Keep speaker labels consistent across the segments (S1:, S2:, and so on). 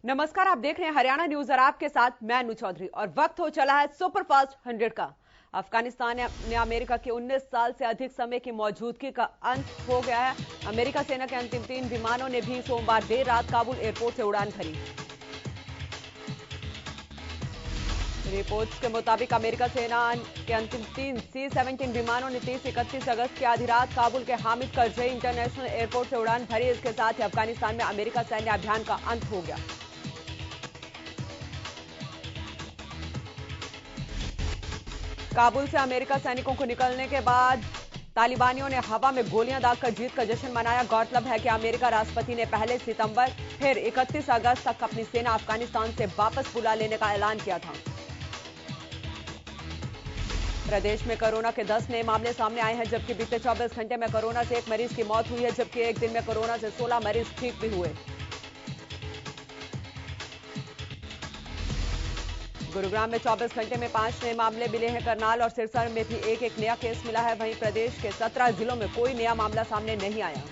S1: नमस्कार, आप देख रहे हैं हरियाणा न्यूज और आपके साथ मैं अनु चौधरी। और वक्त हो चला है सुपरफास्ट 100 का। अफगानिस्तान ने अमेरिका के 19 साल से अधिक समय की मौजूदगी का अंत हो गया है। अमेरिका सेना के अंतिम 3 विमानों ने भी सोमवार देर रात काबुल एयरपोर्ट से उड़ान भरी। रिपोर्ट्स के मुताबिक अमेरिका सेना के अंतिम 3 C-17 विमानों ने 30-31 अगस्त की आधी रात काबुल के हामिद करजई इंटरनेशनल एयरपोर्ट से उड़ान भरी। इसके साथ ही अफगानिस्तान में अमेरिका सैन्य अभियान का अंत हो गया। काबुल से अमेरिका सैनिकों को निकलने के बाद तालिबानियों ने हवा में गोलियां दागकर जीत का जश्न मनाया। गौरतलब है कि अमेरिका राष्ट्रपति ने पहले सितंबर फिर 31 अगस्त तक अपनी सेना अफगानिस्तान से वापस बुला लेने का ऐलान किया था। प्रदेश में कोरोना के 10 नए मामले सामने आए हैं, जबकि बीते 24 घंटे में कोरोना से एक मरीज की मौत हुई है, जबकि एक दिन में कोरोना से 16 मरीज ठीक भी हुए। गुरुग्राम में 24 घंटे में 5 नए मामले मिले हैं। करनाल और सिरसा में भी एक नया केस मिला है। वहीं प्रदेश के 17 जिलों में कोई नया मामला सामने नहीं आया।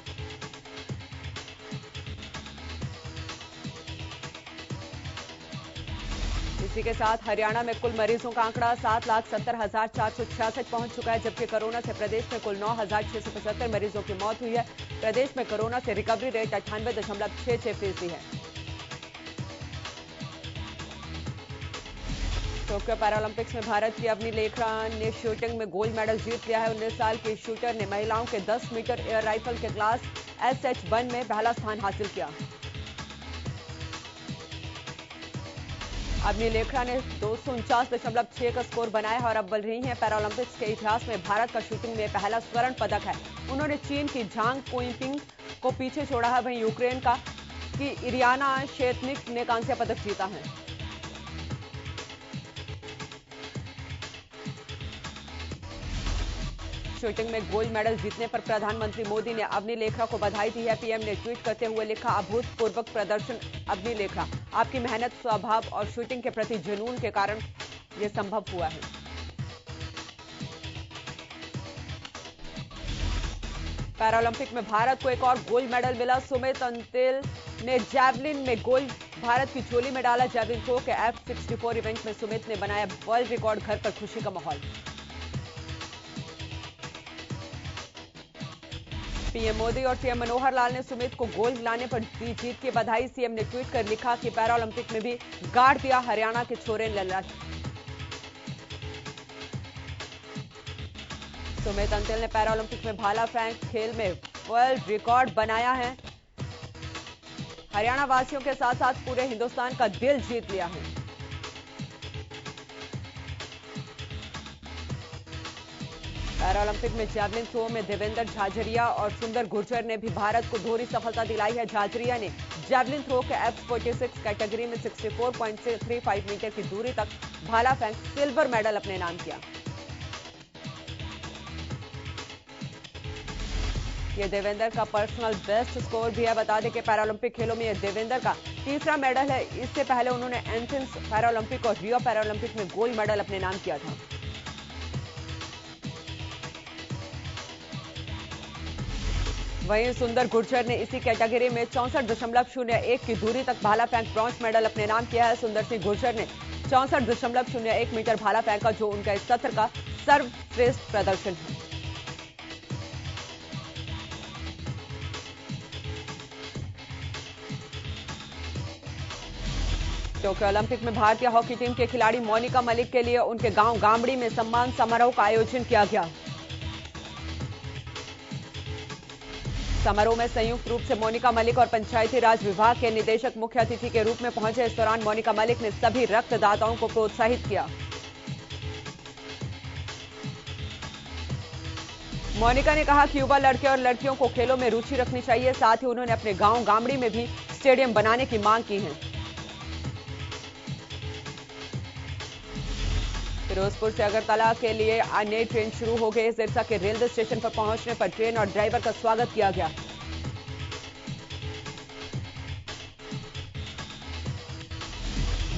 S1: इसी के साथ हरियाणा में कुल मरीजों का आंकड़ा 7,70,466 पहुंच चुका है, जबकि कोरोना से प्रदेश में कुल 9,675 मरीजों की मौत हुई है। प्रदेश में कोरोना से रिकवरी रेट 98.66% है। टोक्यो पैरालंपिक्स में भारत की अवनी लेखरा ने शूटिंग में गोल्ड मेडल जीत लिया है। 19 साल की शूटर ने महिलाओं के 10 मीटर एयर राइफल के क्लास SH1 में पहला स्थान हासिल किया। अवनी लेखरा ने 249.6 का स्कोर बनाया है और अव्वल रही हैं। पैरालंपिक्स के इतिहास में भारत का शूटिंग में पहला स्वर्ण पदक है। उन्होंने चीन की झांग कोइपिंग को पीछे छोड़ा है। वहीं यूक्रेन की इरियाना शेतनिक ने कांस्य पदक जीता है। शूटिंग में गोल्ड मेडल जीतने पर प्रधानमंत्री मोदी ने अवनी लेखरा को बधाई दी है। पीएम ने ट्वीट करते हुए लिखा, अभूतपूर्व प्रदर्शन अवनी लेखरा, आपकी मेहनत, स्वभाव और शूटिंग के प्रति जुनून के कारण यह संभव हुआ है। पैरालंपिक में भारत को एक और गोल्ड मेडल मिला। सुमित अंतिल ने जैवलिन में गोल्ड भारत की झोली में डाला। जैवलिन थ्रो के F64 इवेंट में सुमित ने बनाया वर्ल्ड रिकॉर्ड। घर पर खुशी का माहौल। पीएम मोदी और सीएम मनोहर लाल ने सुमित को गोल्ड लाने पर दी जीत की बधाई। सीएम ने ट्वीट कर लिखा कि पैरालंपिक में भी गाड़ दिया हरियाणा के छोरे लल्ला। सुमित अंतिल ने पैरालंपिक में भाला फेंक खेल में वर्ल्ड रिकॉर्ड बनाया है। हरियाणा वासियों के साथ साथ पूरे हिंदुस्तान का दिल जीत लिया है। पैरालंपिक में जैवलिन थ्रो में देवेंद्र झाझरिया और सुंदर गुर्जर ने भी भारत को दोहरी सफलता दिलाई है। झाझरिया ने जैवलिन थ्रो के F46 कैटेगरी में 64.35 मीटर की दूरी तक भाला फेंक सिल्वर मेडल अपने नाम किया। यह देवेंद्र का पर्सनल बेस्ट स्कोर भी है। बता दें कि पैरालंपिक खेलों में यह देवेंद्र का तीसरा मेडल है। इससे पहले उन्होंने एथेंस पैरालंपिक और रियो पैरालंपिक में गोल्ड मेडल अपने नाम किया था। वहीं सुंदर गुर्जर ने इसी कैटेगरी में 64.01 की दूरी तक भाला फेंक ब्रॉन्ज मेडल अपने नाम किया है। सुंदर सिंह गुर्जर ने 64.01 मीटर भाला फेंका, जो उनका इस सत्र का सर्वश्रेष्ठ प्रदर्शन है। टोक्यो ओलंपिक में भारतीय हॉकी टीम के खिलाड़ी मोनिका मलिक के लिए उनके गांव गामड़ी में सम्मान समारोह का आयोजन किया गया। समारोह में संयुक्त रूप से मोनिका मलिक और पंचायती राज विभाग के निदेशक मुख्य अतिथि के रूप में पहुंचे। इस दौरान मोनिका मलिक ने सभी रक्तदाताओं को प्रोत्साहित किया। मोनिका ने कहा कि युवा लड़के और लड़कियों को खेलों में रुचि रखनी चाहिए। साथ ही उन्होंने अपने गांव गामड़ी में भी स्टेडियम बनाने की मांग की है। फिरोजपुर से अगरतला के लिए नई ट्रेन शुरू हो गई। सिरसा के रेलवे स्टेशन पर पहुंचने पर ट्रेन और ड्राइवर का स्वागत किया गया।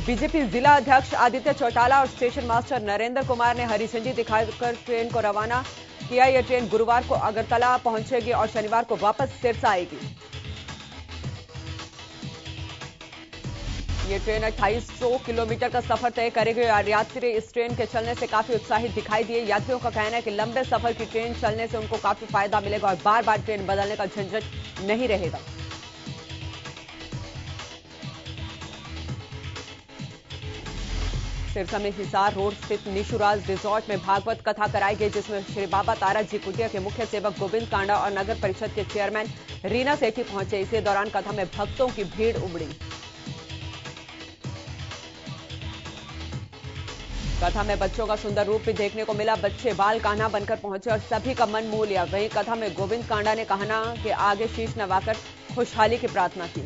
S1: बीजेपी जिला अध्यक्ष आदित्य चौटाला और स्टेशन मास्टर नरेंद्र कुमार ने हरी झंडी दिखाकर ट्रेन को रवाना किया। यह ट्रेन गुरुवार को अगरतला पहुंचेगी और शनिवार को वापस सिरसा आएगी। ये ट्रेन 2800 किलोमीटर का सफर तय करेगी और यात्री इस ट्रेन के चलने से काफी उत्साहित दिखाई दिए। यात्रियों का कहना है कि लंबे सफर की ट्रेन चलने से उनको काफी फायदा मिलेगा और बार बार ट्रेन बदलने का झंझट नहीं रहेगा। सिरसा में हिसार रोड स्थित निशुराज रिजॉर्ट में भागवत कथा कराई गई, जिसमें श्री बाबा तारा जी कुटिया के मुख्य सेवक गोविंद कांडा और नगर परिषद के चेयरमैन रीना सेठी पहुंचे। इसी दौरान कथा में भक्तों की भीड़ उमड़ी। कथा में बच्चों का सुंदर रूप भी देखने को मिला। बच्चे बाल कान्हा बनकर पहुंचे और सभी का मन मोह लिया। वहीं कथा में गोविंद कांडा ने कहना कि आगे शीश नवाकर खुशहाली की प्रार्थना की।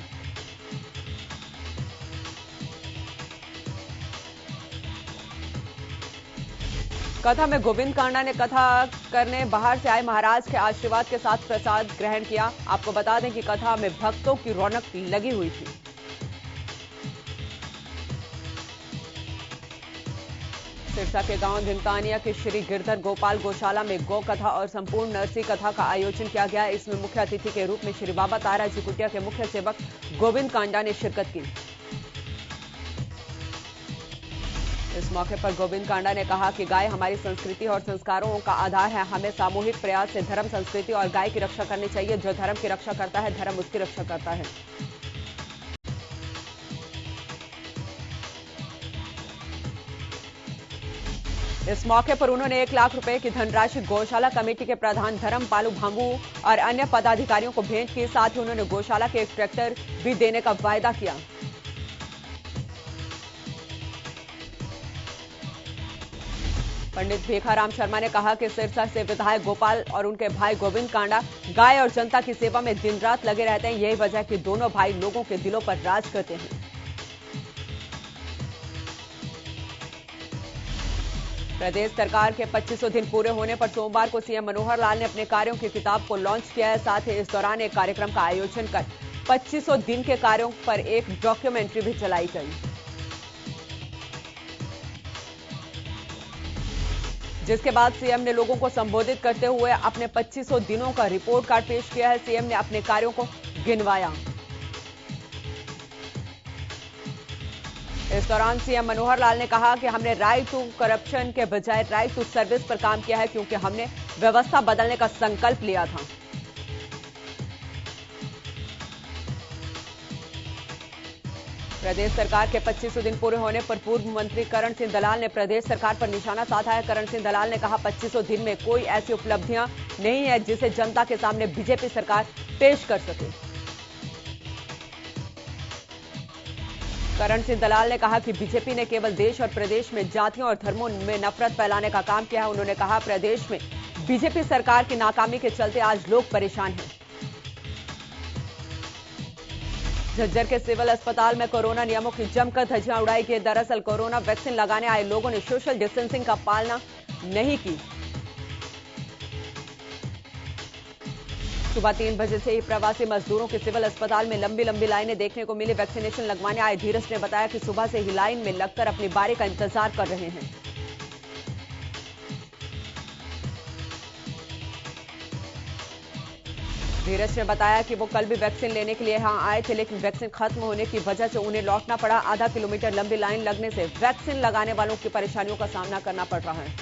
S1: कथा में गोविंद कांडा ने कथा करने बाहर से आए महाराज के आशीर्वाद के साथ प्रसाद ग्रहण किया। आपको बता दें कि कथा में भक्तों की रौनक लगी हुई थी। सिरसा के गांव धिंतानिया के श्री गिरधर गोपाल गौशाला में गौ कथा और संपूर्ण नरसी कथा का आयोजन किया गया। इसमें मुख्य अतिथि के रूप में श्री बाबा तारा जी कुटिया के मुख्य सेवक गोविंद कांडा ने शिरकत की। इस मौके पर गोविंद कांडा ने कहा कि गाय हमारी संस्कृति और संस्कारों का आधार है। हमें सामूहिक प्रयास से धर्म, संस्कृति और गाय की रक्षा करनी चाहिए। जो धर्म की रक्षा करता है, धर्म उसकी रक्षा करता है। इस मौके पर उन्होंने 1 लाख रुपए की धनराशि गौशाला कमेटी के प्रधान धर्मपालू भांबू और अन्य पदाधिकारियों को भेंट की। साथ ही उन्होंने गौशाला के एक ट्रैक्टर भी देने का वायदा किया। पंडित भेखाराम शर्मा ने कहा कि सिरसा से विधायक गोपाल और उनके भाई गोविंद कांडा गाय और जनता की सेवा में दिन रात लगे रहते हैं। यही वजह कि दोनों भाई लोगों के दिलों पर राज करते हैं। प्रदेश सरकार के 2500 दिन पूरे होने पर सोमवार को सीएम मनोहर लाल ने अपने कार्यों की किताब को लॉन्च किया है। साथ ही इस दौरान एक कार्यक्रम का आयोजन कर 2500 दिन के कार्यों पर एक डॉक्यूमेंट्री भी चलाई गई, जिसके बाद सीएम ने लोगों को संबोधित करते हुए अपने 2500 दिनों का रिपोर्ट कार्ड पेश किया है। सीएम ने अपने कार्यों को गिनवाया। इस दौरान सीएम मनोहर लाल ने कहा कि हमने राइट टू करप्शन के बजाय राइट टू सर्विस पर काम किया है, क्योंकि हमने व्यवस्था बदलने का संकल्प लिया था। प्रदेश सरकार के 2500 दिन पूरे होने पर पूर्व मंत्री करण सिंह दलाल ने प्रदेश सरकार पर निशाना साधा है। करण सिंह दलाल ने कहा, 2500 दिन में कोई ऐसी उपलब्धियां नहीं है जिसे जनता के सामने बीजेपी सरकार पेश कर सके। करण सिंह दलाल ने कहा कि बीजेपी ने केवल देश और प्रदेश में जातियों और धर्मों में नफरत फैलाने का काम किया है। उन्होंने कहा, प्रदेश में बीजेपी सरकार की नाकामी के चलते आज लोग परेशान हैं। झज्जर के सिविल अस्पताल में कोरोना नियमों की जमकर धज्जियां उड़ाई गई। दरअसल कोरोना वैक्सीन लगाने आए लोगों ने सोशल डिस्टेंसिंग का पालना नहीं की। सुबह 3 बजे से ही प्रवासी मजदूरों के सिविल अस्पताल में लंबी लंबी लाइनें देखने को मिली। वैक्सीनेशन लगवाने आए धीरज ने बताया कि सुबह से ही लाइन में लगकर अपनी बारी का इंतजार कर रहे हैं। धीरज ने बताया कि वो कल भी वैक्सीन लेने के लिए यहां आए थे, लेकिन वैक्सीन खत्म होने की वजह से उन्हें लौटना पड़ा। आधा किलोमीटर लंबी लाइन लगने से वैक्सीन लगाने वालों की परेशानियों का सामना करना पड़ रहा है।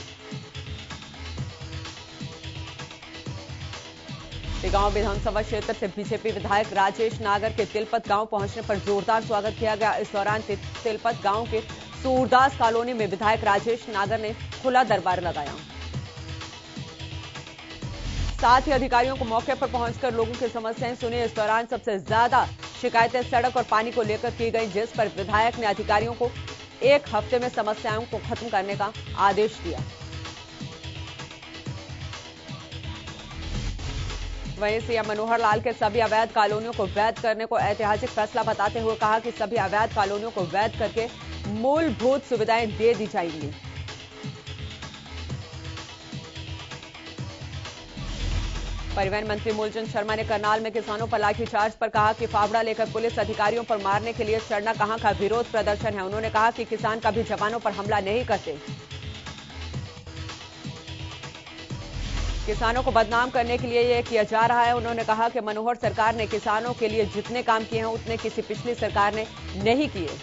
S1: गांव विधानसभा क्षेत्र से बीजेपी विधायक राजेश नागर के तिलपत गांव पहुंचने पर जोरदार स्वागत किया गया। इस दौरान तिलपत गांव के सूरदास कॉलोनी में विधायक राजेश नागर ने खुला दरबार लगाया। साथ ही अधिकारियों को मौके पर पहुंचकर लोगों की समस्याएं सुनी। इस दौरान सबसे ज्यादा शिकायतें सड़क और पानी को लेकर की गई, जिस पर विधायक ने अधिकारियों को 1 हफ्ते में समस्याओं को खत्म करने का आदेश दिया। वहीं सीएम मनोहर लाल के सभी अवैध कॉलोनियों को वैध करने को ऐतिहासिक फैसला बताते हुए कहा कि सभी अवैध कॉलोनियों को वैध करके मूलभूत सुविधाएं दे दी जाएंगी। परिवहन मंत्री मूलचंद शर्मा ने करनाल में किसानों पर लाठीचार्ज पर कहा कि फावड़ा लेकर पुलिस अधिकारियों पर मारने के लिए चढ़ना कहां का विरोध प्रदर्शन है। उन्होंने कहा कि किसान कभी जवानों पर हमला नहीं करते। किसानों को बदनाम करने के लिए यह किया जा रहा है। उन्होंने कहा कि मनोहर सरकार ने किसानों के लिए जितने काम किए हैं उतने किसी पिछली सरकार ने नहीं किए।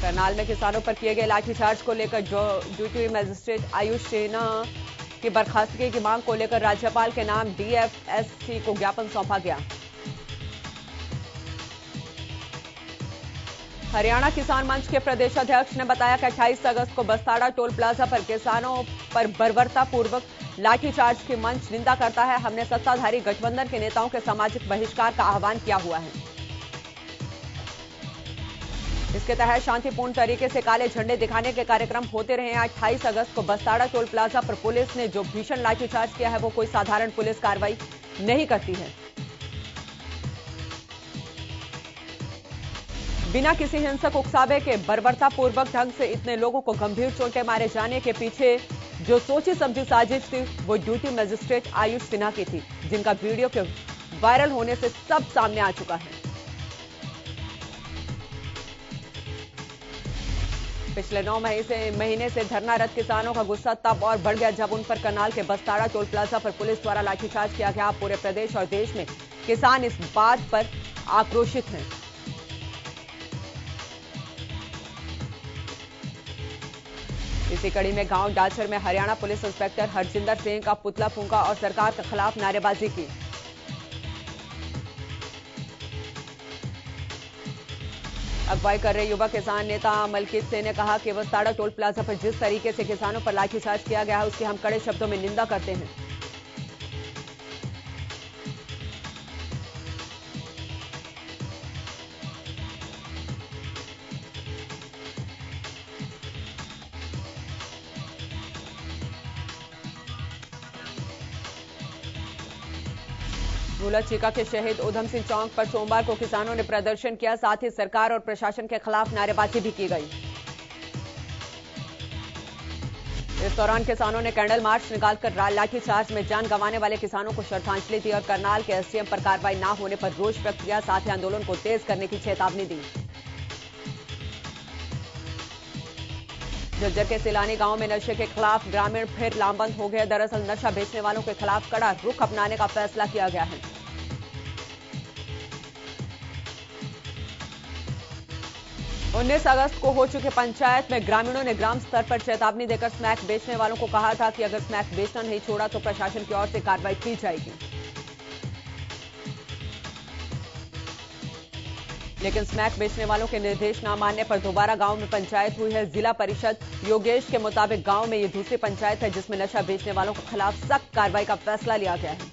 S1: करनाल में किसानों पर किए गए लाठीचार्ज को लेकर ड्यूटी मजिस्ट्रेट आयुष सिन्हा की बर्खास्तगी की मांग को लेकर राज्यपाल के नाम डीएफएससी को ज्ञापन सौंपा गया। हरियाणा किसान मंच के प्रदेश अध्यक्ष ने बताया कि 28 अगस्त को बस्ताड़ा टोल प्लाजा पर किसानों पर बर्बरतापूर्वक लाठीचार्ज की मंच निंदा करता है। हमने सत्ताधारी गठबंधन के नेताओं के सामाजिक बहिष्कार का आह्वान किया हुआ है। इसके तहत शांतिपूर्ण तरीके से काले झंडे दिखाने के कार्यक्रम होते रहे हैं। 28 अगस्त को बस्ताड़ा टोल प्लाजा पर पुलिस ने जो भीषण लाठीचार्ज किया है वो कोई साधारण पुलिस कार्रवाई नहीं करती है। बिना किसी हिंसक उकसावे के बर्बरतापूर्वक ढंग से इतने लोगों को गंभीर चोटें मारे जाने के पीछे जो सोची समझी साजिश थी वो ड्यूटी मजिस्ट्रेट आयुष सिन्हा की थी, जिनका वीडियो के वायरल होने से सब सामने आ चुका है। पिछले 9 महीने से धरनारत किसानों का गुस्सा तब और बढ़ गया जब उन पर करनाल के बस्ताड़ा टोल प्लाजा पर पुलिस द्वारा लाठीचार्ज किया गया। पूरे प्रदेश और देश में किसान इस बात पर आक्रोशित हैं। इसी कड़ी में गांव डाचर में हरियाणा पुलिस इंस्पेक्टर हरजिंदर सिंह का पुतला फूंका और सरकार के खिलाफ नारेबाजी की। अगुवाई कर रहे युवा किसान नेता मलकीत सिंह ने कहा कि बस्ताड़ा टोल प्लाजा पर जिस तरीके से किसानों पर लाठीचार्ज किया गया है उसकी हम कड़े शब्दों में निंदा करते हैं। भूलत चीका के शहीद उधम सिंह चौक पर सोमवार को किसानों ने प्रदर्शन किया। साथ ही सरकार और प्रशासन के खिलाफ नारेबाजी भी की गई। इस दौरान किसानों ने कैंडल मार्च निकालकर लाठीचार्ज में जान गंवाने वाले किसानों को श्रद्धांजलि दी और करनाल के एसडीएम पर कार्रवाई न होने पर रोष व्यक्त किया। साथ ही आंदोलन को तेज करने की चेतावनी दी। झज्जर के सिलानी गांव में नशे के खिलाफ ग्रामीण फिर लामबंद हो गए। दरअसल नशा बेचने वालों के खिलाफ कड़ा रुख अपनाने का फैसला किया गया है। 19 अगस्त को हो चुके पंचायत में ग्रामीणों ने ग्राम स्तर पर चेतावनी देकर स्मैक बेचने वालों को कहा था कि अगर स्मैक बेचना नहीं छोड़ा तो प्रशासन की ओर से कार्रवाई की जाएगी। लेकिन स्मैक बेचने वालों के निर्देश न मानने पर दोबारा गांव में पंचायत हुई है। जिला परिषद योगेश के मुताबिक गांव में ये दूसरी पंचायत है जिसमें नशा बेचने वालों के खिलाफ सख्त कार्रवाई का फैसला लिया गया है।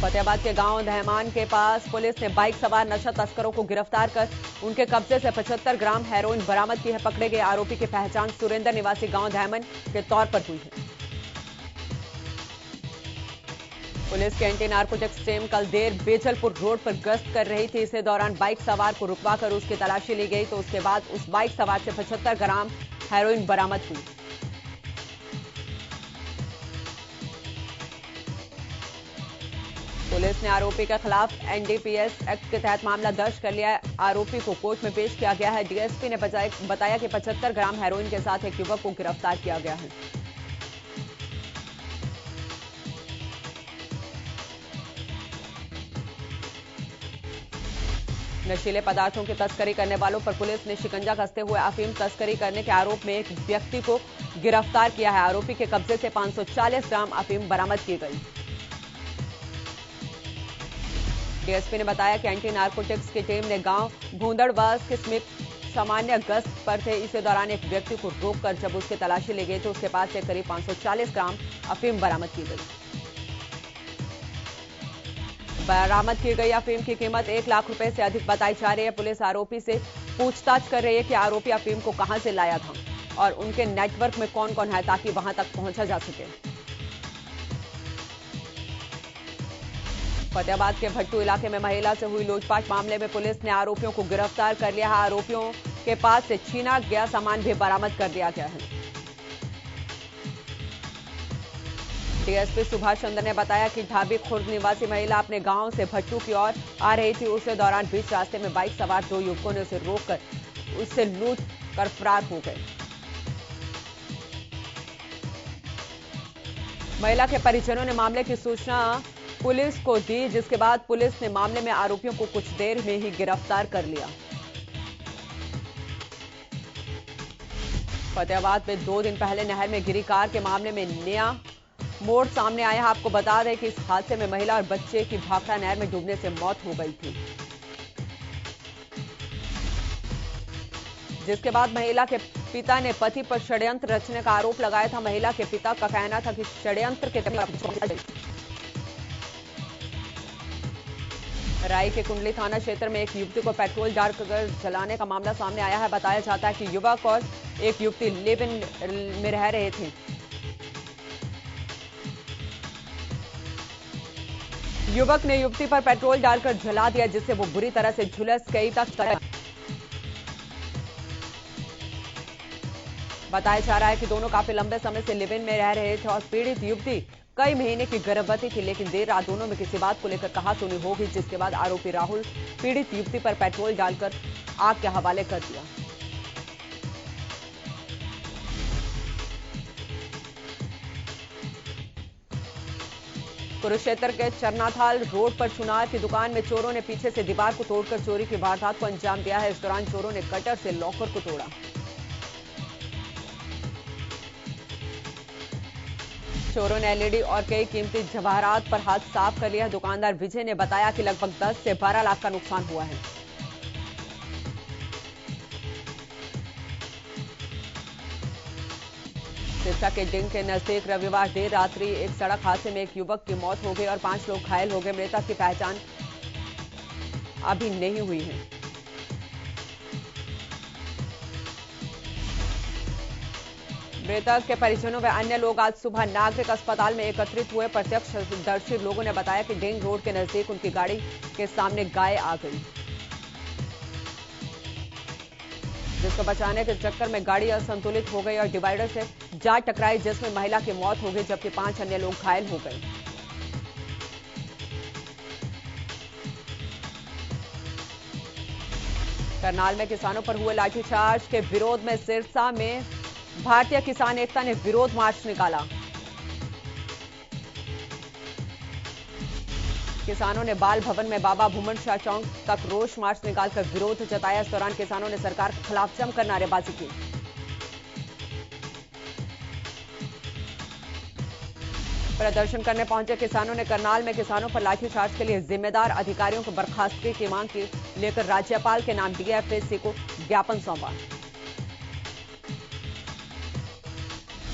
S1: फतेहाबाद के गांव दहमान के पास पुलिस ने बाइक सवार नशा तस्करों को गिरफ्तार कर उनके कब्जे से 75 ग्राम हेरोइन बरामद की है। पकड़े गए आरोपी की पहचान सुरेंद्र निवासी गांव दहमान के तौर पर हुई है। पुलिस की एंटी नार्कोटिक्स टीम कल देर बेजलपुर रोड पर गश्त कर रही थी। इसी दौरान बाइक सवार को रुकवाकर उसकी तलाशी ली गई तो उसके बाद उस बाइक सवार से 75 ग्राम हेरोइन बरामद हुई। पुलिस ने आरोपी के खिलाफ एनडीपीएस एक्ट के तहत मामला दर्ज कर लिया है। आरोपी को कोर्ट में पेश किया गया है। डीएसपी ने बताया कि 75 ग्राम हेरोइन के साथ एक युवक को गिरफ्तार किया गया है। नशीले पदार्थों की तस्करी करने वालों पर पुलिस ने शिकंजा कसते हुए अफीम तस्करी करने के आरोप में एक व्यक्ति को गिरफ्तार किया है। आरोपी के कब्जे से 540 ग्राम अफीम बरामद की गई। डीएसपी ने बताया कि एंटी नार्कोटिक्स की टीम ने गांव भूंदड़वास के समीप सामान्य गश्त पर थे। इसी दौरान एक व्यक्ति को रोककर जब उसकी तलाशी ली गई तो उसके पास से करीब 540 ग्राम अफीम बरामद की गई। बरामद की गई अफीम की कीमत 1 लाख रुपए से अधिक बताई जा रही है। पुलिस आरोपी से पूछताछ कर रही है कि आरोपी अफीम को कहां से लाया था और उनके नेटवर्क में कौन कौन है ताकि वहां तक पहुंचा जा सके। फतेहाबाद के भट्टू इलाके में महिला से हुई लूटपाट मामले में पुलिस ने आरोपियों को गिरफ्तार कर लिया है। आरोपियों के पास से छीना गया सामान भी बरामद कर दिया गया है। डीएसपी सुभाष चंद्र ने बताया कि ढाबी खुर्द निवासी महिला अपने गांव से भट्टू की ओर आ रही थी। उसी दौरान बीच रास्ते में बाइक सवार 2 युवकों ने उसे रोककर उससे लूट कर फरार हो गए। महिला के परिजनों ने मामले की सूचना पुलिस को दी, जिसके बाद पुलिस ने मामले में आरोपियों को कुछ देर में ही गिरफ्तार कर लिया। फतेहाबाद में 2 दिन पहले नहर में गिरी कार के मामले में नया मोड़ सामने आया। आपको बता दें कि इस हादसे में महिला और बच्चे की भाखड़ा नहर में डूबने से मौत हो गई थी, जिसके बाद महिला के पिता ने पति पर षड्यंत्र रचने का आरोप लगाया था। महिला के पिता का कहना था कि षड्यंत्र के राय के कुंडली थाना क्षेत्र में एक युवती को पेट्रोल डालकर जलाने का मामला सामने आया है। बताया जाता है कि युवक और एक युवती लिव इन में रह रहे थे। युवक ने युवती पर पेट्रोल डालकर जला दिया, जिससे वो बुरी तरह से झुलस गई। बताया जा रहा है कि दोनों काफी लंबे समय से लिव इन में रह रहे थे और पीड़ित युवती कई महीने की गर्भवती थी, लेकिन देर रात दोनों में किसी बात को लेकर कहासुनी हो गई, जिसके बाद आरोपी राहुल पीड़ित युवती पर पेट्रोल डालकर आग के हवाले कर दिया। कुरुक्षेत्र के चरनाथाल रोड पर सुनार की दुकान में चोरों ने पीछे से दीवार को तोड़कर चोरी की वारदात को अंजाम दिया है। इस दौरान चोरों ने कटर से लॉकर को तोड़ा। चोरों ने एलईडी और कई कीमती जवाहरात पर हाथ साफ कर लिया। दुकानदार विजय ने बताया कि लगभग 10 से 12 लाख का नुकसान हुआ है। सिरसा के डिंग के नजदीक रविवार देर रात्रि एक सड़क हादसे में एक युवक की मौत हो गई और 5 लोग घायल हो गए। मृतक की पहचान अभी नहीं हुई है। मृतक के परिजनों व अन्य लोग आज सुबह नागरिक अस्पताल में एकत्रित हुए। प्रत्यक्षदर्शी लोगों ने बताया कि डिंग रोड के नजदीक उनकी गाड़ी के सामने गाय आ गई, जिसको बचाने के चक्कर में गाड़ी असंतुलित हो गई और डिवाइडर से जा टकराई, जिसमें महिला की मौत हो गई, जबकि 5 अन्य लोग घायल हो गए। करनाल में किसानों पर हुए लाठीचार्ज के विरोध में सिरसा में भारतीय किसान एकता ने विरोध मार्च निकाला। किसानों ने बाल भवन में बाबा भूमन शाह चौक तक रोष मार्च निकालकर विरोध जताया। इस दौरान किसानों ने सरकार के खिलाफ जमकर नारेबाजी की। प्रदर्शन करने पहुंचे किसानों ने करनाल में किसानों पर लाठीचार्ज के लिए जिम्मेदार अधिकारियों को बर्खास्तगी की मांग की लेकर राज्यपाल के नाम डीएफएससी को ज्ञापन सौंपा।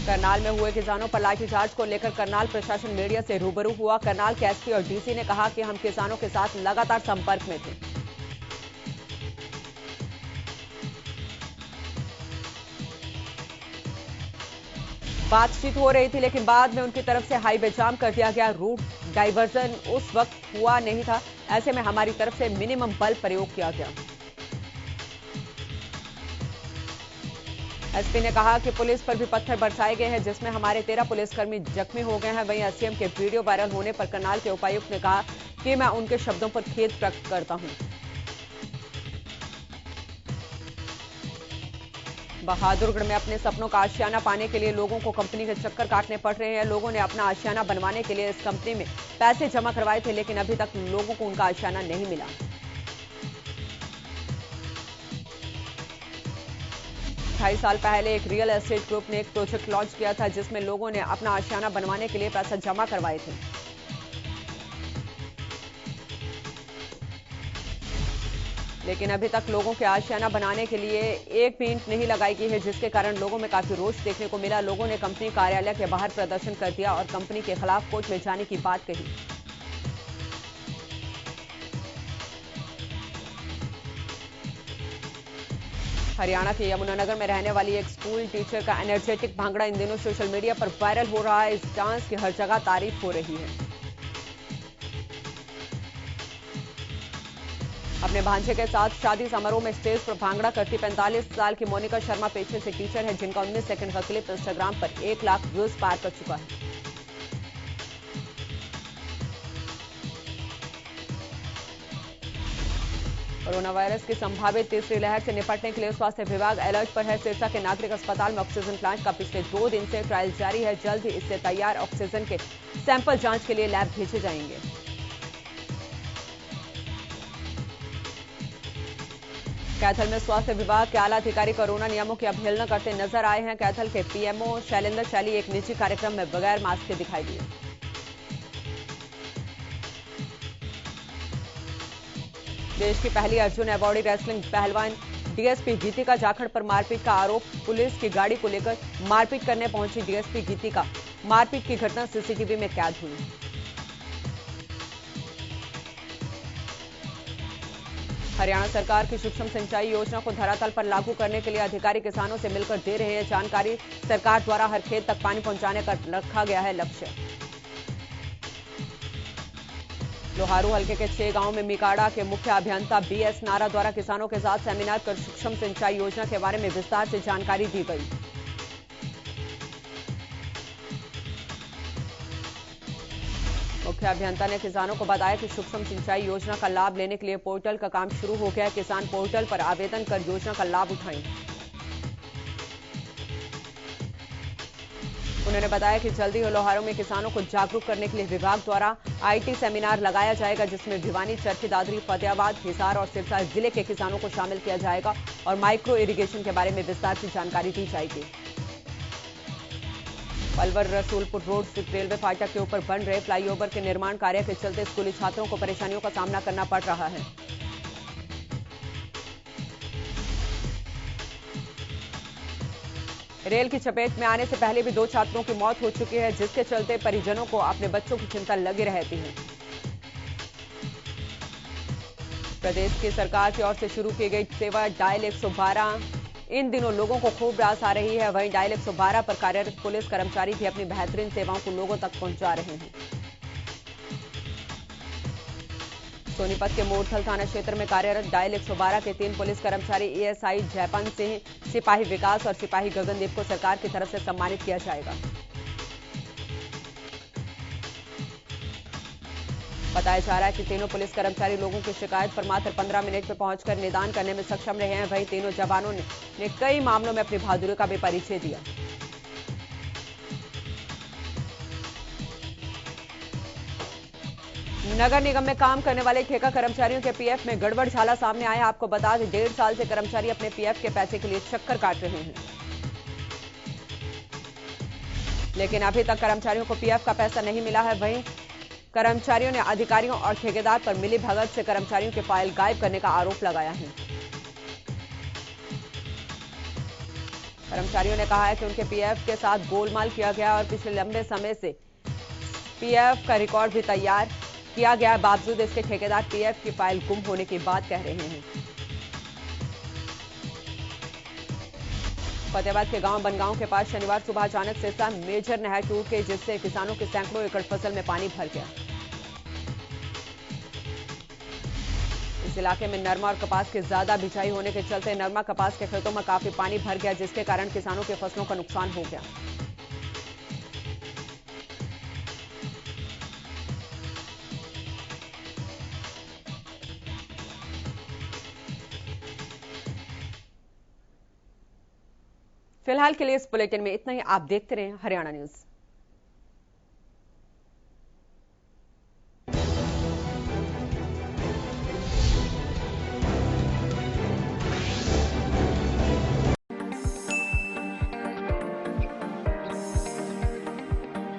S1: करनाल में हुए किसानों पर लाठीचार्ज को लेकर करनाल प्रशासन मीडिया से रूबरू हुआ। करनाल के एसपी और डीसी ने कहा कि हम किसानों के साथ लगातार संपर्क में थे। बातचीत हो रही थी, लेकिन बाद में उनकी तरफ से हाईवे जाम कर दिया गया। रूट डाइवर्जन उस वक्त हुआ नहीं था। ऐसे में हमारी तरफ से मिनिमम बल प्रयोग किया गया। एसपी ने कहा कि पुलिस पर भी पत्थर बरसाए गए हैं, जिसमें हमारे 13 पुलिसकर्मी जख्मी हो गए हैं। वहीं एसडीएम के वीडियो वायरल होने पर करनाल के उपायुक्त ने कहा कि मैं उनके शब्दों पर खेद व्यक्त करता हूं। बहादुरगढ़ में अपने सपनों का आशियाना पाने के लिए लोगों को कंपनी के चक्कर काटने पड़ रहे हैं। लोगों ने अपना आशियाना बनवाने के लिए इस कंपनी में पैसे जमा करवाए थे, लेकिन अभी तक लोगों को उनका आशियाना नहीं मिला। 2.5 साल पहले एक रियल एस्टेट ग्रुप ने एक प्रोजेक्ट लॉन्च किया था, जिसमें लोगों ने अपना आशियाना बनवाने के लिए पैसा जमा करवाए थे। लेकिन अभी तक लोगों के आशियाना बनाने के लिए एक भी ईंट नहीं लगाई गई है, जिसके कारण लोगों में काफी रोष देखने को मिला। लोगों ने कंपनी कार्यालय के बाहर प्रदर्शन कर दिया और कंपनी के खिलाफ कोर्ट में जाने की बात कही। हरियाणा के यमुनानगर में रहने वाली एक स्कूल टीचर का एनर्जेटिक भांगड़ा इन दिनों सोशल मीडिया पर वायरल हो रहा है। इस डांस की हर जगह तारीफ हो रही है। अपने भांजे के साथ शादी समारोह में स्टेज पर भांगड़ा करती 45 साल की मोनिका शर्मा पेशे से टीचर है, जिनका 19 सेकंड का क्लिप इंस्टाग्राम पर 1 लाख व्यूज पार कर चुका है। कोरोना वायरस की संभावित तीसरी लहर से निपटने के लिए स्वास्थ्य विभाग अलर्ट पर है। सिरसा के नागरिक अस्पताल में ऑक्सीजन प्लांट का पिछले 2 दिन से ट्रायल जारी है। जल्द ही इससे तैयार ऑक्सीजन के सैंपल जांच के लिए लैब भेजे जाएंगे। कैथल में स्वास्थ्य विभाग के आला अधिकारी कोरोना नियमों की अवहेलना करते नजर आए हैं। कैथल के पीएमओ शैलेंद्र शैली एक निजी कार्यक्रम में बगैर मास्क के दिखाई दिए। देश की पहली अर्जुन अवॉर्डी रेसलिंग पहलवान डीएसपी गीतिका जाखड़ पर मारपीट का आरोप। पुलिस की गाड़ी को लेकर मारपीट करने पहुंची डीएसपी गीतिका। मारपीट की घटना सीसीटीवी में कैद हुई। हरियाणा सरकार की सूक्ष्म सिंचाई योजना को धरातल पर लागू करने के लिए अधिकारी किसानों से मिलकर दे रहे हैं जानकारी। सरकार द्वारा हर खेत तक पानी पहुंचाने का रखा गया है लक्ष्य। लोहारू हलके के 6 गांवों में मिकाड़ा के मुख्य अभियंता बीएस नारा द्वारा किसानों के साथ सेमिनार कर सूक्ष्म सिंचाई योजना के बारे में विस्तार से जानकारी दी गई। मुख्य अभियंता ने किसानों को बताया कि सूक्ष्म सिंचाई योजना का लाभ लेने के लिए पोर्टल का काम शुरू हो गया है। किसान पोर्टल पर आवेदन कर योजना का लाभ उठाएं। उन्होंने बताया कि जल्दी ही लोहारों में किसानों को जागरूक करने के लिए विभाग द्वारा आईटी सेमिनार लगाया जाएगा, जिसमें भिवानी, चरखी दादरी, फतेहाबाद, हिसार और सिरसा जिले के किसानों को शामिल किया जाएगा और माइक्रो इरिगेशन के बारे में विस्तार से जानकारी दी जाएगी। पलवल रसूलपुर रोड स्थित रेलवे फाटक के ऊपर बन रहे फ्लाईओवर के निर्माण कार्य के चलते स्कूली छात्रों को परेशानियों का सामना करना पड़ रहा है। रेल की चपेट में आने से पहले भी 2 छात्रों की मौत हो चुकी है, जिसके चलते परिजनों को अपने बच्चों की चिंता लगी रहती है। प्रदेश की सरकार की ओर से शुरू की गई सेवा डायल 112 इन दिनों लोगों को खूब रास आ रही है। वहीं डायल 112 पर कार्यरत पुलिस कर्मचारी भी अपनी बेहतरीन सेवाओं को लोगों तक पहुंचा रहे हैं। सोनीपत के मोरथल थाना क्षेत्र में कार्यरत डायल 112 के 3 पुलिस कर्मचारी एएसआई जयपाल सिंह, सिपाही विकास और सिपाही गगनदीप को सरकार की तरफ से सम्मानित किया जाएगा। बताया जा रहा है कि तीनों पुलिस कर्मचारी लोगों की शिकायत पर मात्र 15 मिनट में पहुंचकर निदान करने में सक्षम रहे हैं। वहीं तीनों जवानों ने कई मामलों में अपनी बहादुरी का भी परिचय दिया। नगर निगम में काम करने वाले ठेका कर्मचारियों के पीएफ में गड़बड़ झाला सामने आया। आपको बता दें, 1.5 साल से कर्मचारी अपने पीएफ के पैसे के लिए चक्कर काट रहे हैं, लेकिन अभी तक कर्मचारियों को पीएफ का पैसा नहीं मिला है। वहीं कर्मचारियों ने अधिकारियों और ठेकेदार पर मिली भगत से कर्मचारियों के फाइल गायब करने का आरोप लगाया है। कर्मचारियों ने कहा है कि उनके पीएफ के साथ गोलमाल किया गया और पिछले लंबे समय से पीएफ का रिकॉर्ड भी तैयार किया गया, बावजूद इसके ठेकेदार पीएफ की फाइल गुम होने की बात कह रहे हैं। फतेहाबाद के गांव बनगांव के पास शनिवार सुबह अचानक सिरसा मेजर नहर टूट गई, जिससे किसानों के सैकड़ों एकड़ फसल में पानी भर गया। इस इलाके में नरमा और कपास की ज्यादा बिजाई होने के चलते नरमा कपास के खेतों में काफी पानी भर गया, जिसके कारण किसानों के फसलों का नुकसान हो गया। फिलहाल के लिए इस बुलेटिन में इतना ही। आप देखते रहें हरियाणा न्यूज।